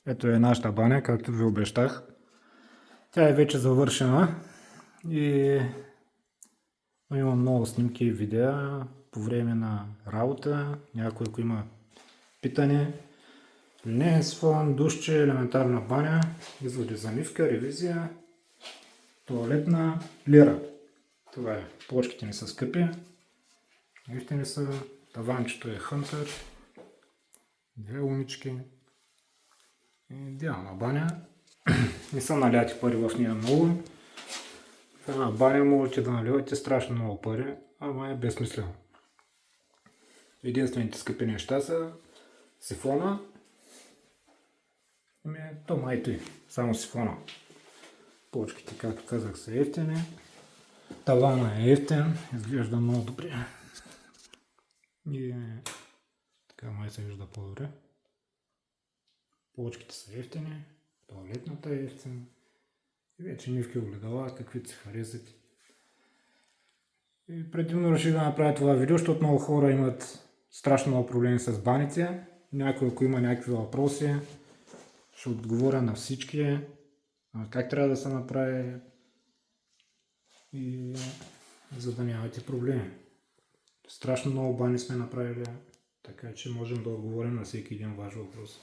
Ето е нашата баня, както ви обещах. Тя е вече завършена и имам много снимки и видеа по време на работа. Някой, ако има питане, линеен сифон, душче, елементарна баня, изводи за мивка, ревизия, тоалетна, лира. Това е. Плочките ми са скъпи, ефтини са, таванчето е Хънтър, две лунички. Идеална баня. Не са наляти пари в нея много. В една баня можете да наливате страшно много пари, ама е безсмислено. Единствените скъпи неща са сифона. То майто и само сифона. Плочките, както казах, са ефтини. Тавана е ефтин, изглежда много добре. И така май се вижда по-добре. Плочките са ефтини, тоалетната е ефтина. И вече мивки огледала, каквито си харесат. И предимно реших да направя това видео, защото много хора имат страшно много проблеми с баните. Някой, ако има някакви въпроси, ще отговоря на всички. Как трябва да се направи и за да нямате проблеми. Страшно много бани сме направили, така че можем да отговорим на всеки един ваш въпрос.